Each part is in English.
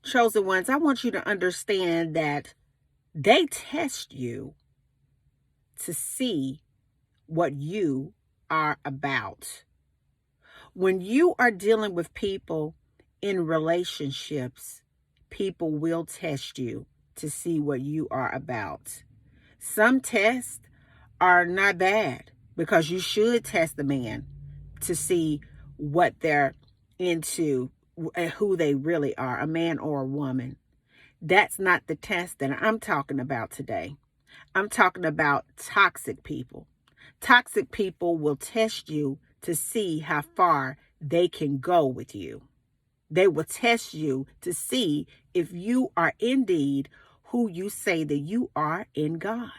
chosen ones, I want you to understand that they test you to see what you are about. When you are dealing with people in relationships, people will test you to see what you are about. Some tests are not bad because you should test the man to see what they're into and who they really are, a man or a woman. That's not the test that I'm talking about today. I'm talking about toxic people. Toxic people will test you to see how far they can go with you. They will test you to see if you are indeed who you say that you are in God.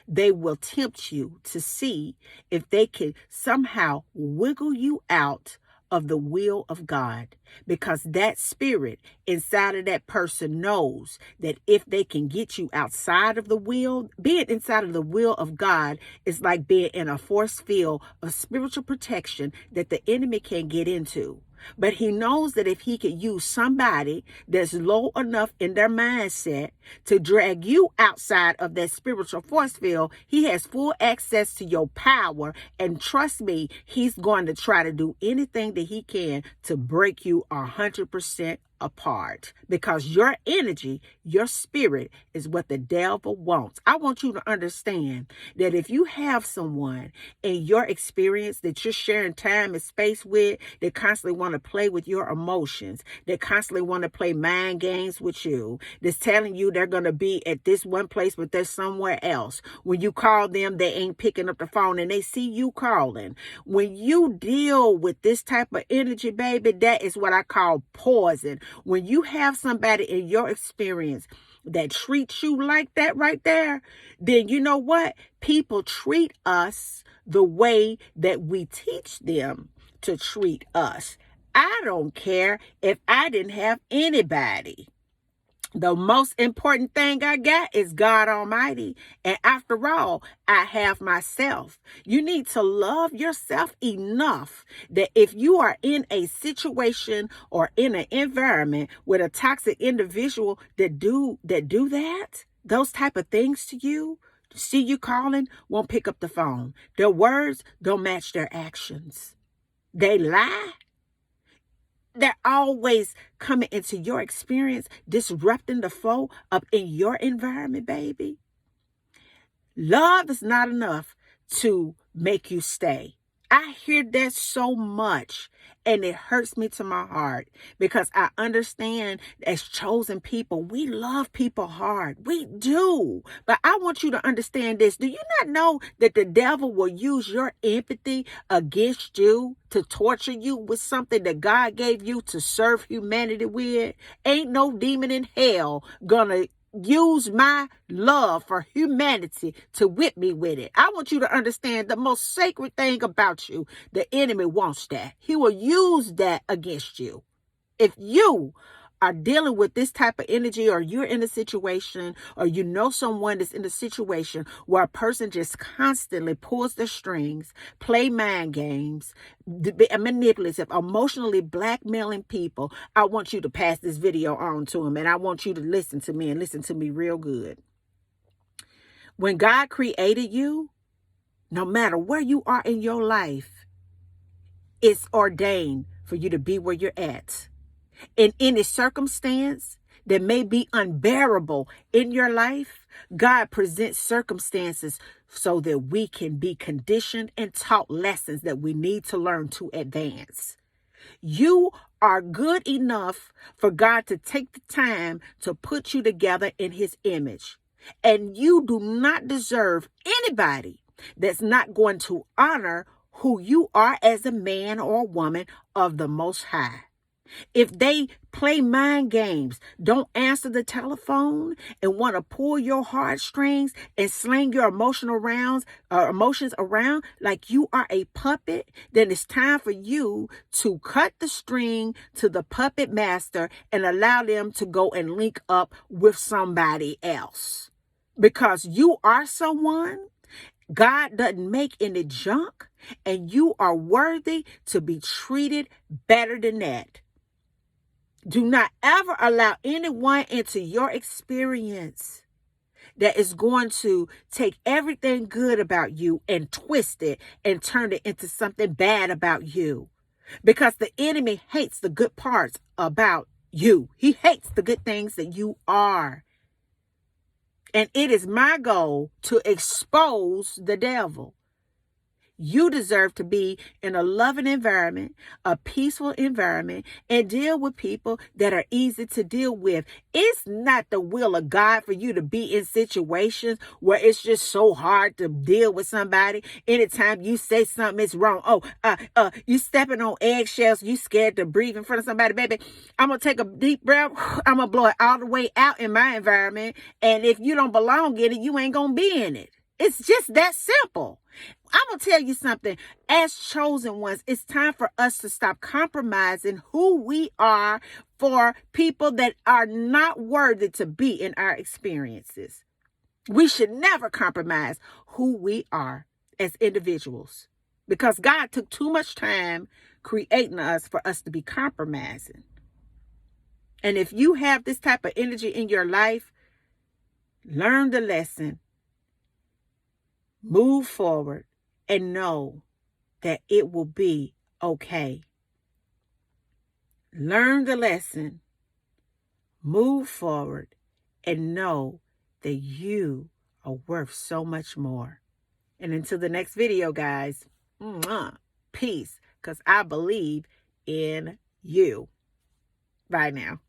They will tempt you to see if they can somehow wiggle you out of the will of God, because that spirit inside of that person knows that if they can get you outside of the will, being inside of the will of God is like being in a force field of spiritual protection that the enemy can't get into. But he knows that if he could use somebody that's low enough in their mindset to drag you outside of that spiritual force field, he has full access to your power. And trust me, he's going to try to do anything that he can to break you 100% apart, because your energy, your spirit is what the devil wants. I want you to understand that if you have someone in your experience that you're sharing time and space with, that constantly want to play with your emotions, that constantly want to play mind games with you, that's telling you they're going to be at this one place but they're somewhere else. When you call them, they ain't picking up the phone and they see you calling. When you deal with this type of energy, baby, that is what I call poison. When you have somebody in your experience that treats you like that right there, then you know what? People treat us the way that we teach them to treat us. I don't care if I didn't have anybody. The most important thing I got is God Almighty. And after all, I have myself. You need to love yourself enough that if you are in a situation or in an environment with a toxic individual that do that, those type of things to you, see you calling, won't pick up the phone. Their words don't match their actions. They lie. They're always coming into your experience, disrupting the flow up in your environment, baby. Love is not enough to make you stay. I hear that so much, and it hurts me to my heart, because I understand as chosen people, we love people hard. We do. But I want you to understand this. Do you not know that the devil will use your empathy against you to torture you with something that God gave you to serve humanity with? Ain't no demon in hell gonna use my love for humanity to whip me with it. I want you to understand the most sacred thing about you. The enemy wants that. He will use that against you. If you are dealing with this type of energy, or you're in a situation, or you know someone that's in a situation where a person just constantly pulls the strings, play mind games, manipulative, emotionally blackmailing people, I want you to pass this video on to them, and I want you to listen to me, and listen to me real good. When God created you, no matter where you are in your life, it's ordained for you to be where you're at. In any circumstance that may be unbearable in your life, God presents circumstances so that we can be conditioned and taught lessons that we need to learn to advance. You are good enough for God to take the time to put you together in his image. And you do not deserve anybody that's not going to honor who you are as a man or woman of the Most High. If they play mind games, don't answer the telephone, and want to pull your heartstrings and sling your emotions around like you are a puppet, then it's time for you to cut the string to the puppet master and allow them to go and link up with somebody else. Because you are someone God doesn't make any junk, and you are worthy to be treated better than that. Do not ever allow anyone into your experience that is going to take everything good about you and twist it and turn it into something bad about you. Because the enemy hates the good parts about you. He hates the good things that you are. And it is my goal to expose the devil. You deserve to be in a loving environment, a peaceful environment, and deal with people that are easy to deal with. It's not the will of God for you to be in situations where it's just so hard to deal with somebody. Anytime you say something, it's wrong. You stepping on eggshells, you scared to breathe in front of somebody, baby. I'm going to take a deep breath. I'm going to blow it all the way out in my environment. And if you don't belong in it, you ain't going to be in it. It's just that simple. I'm going to tell you something. As chosen ones, it's time for us to stop compromising who we are for people that are not worthy to be in our experiences. We should never compromise who we are as individuals because God took too much time creating us for us to be compromising. And if you have this type of energy in your life, learn the lesson, move forward, and know that it will be okay. Learn the lesson, move forward, and know that you are worth so much more. And until the next video, guys, peace, because I believe in you. Bye now.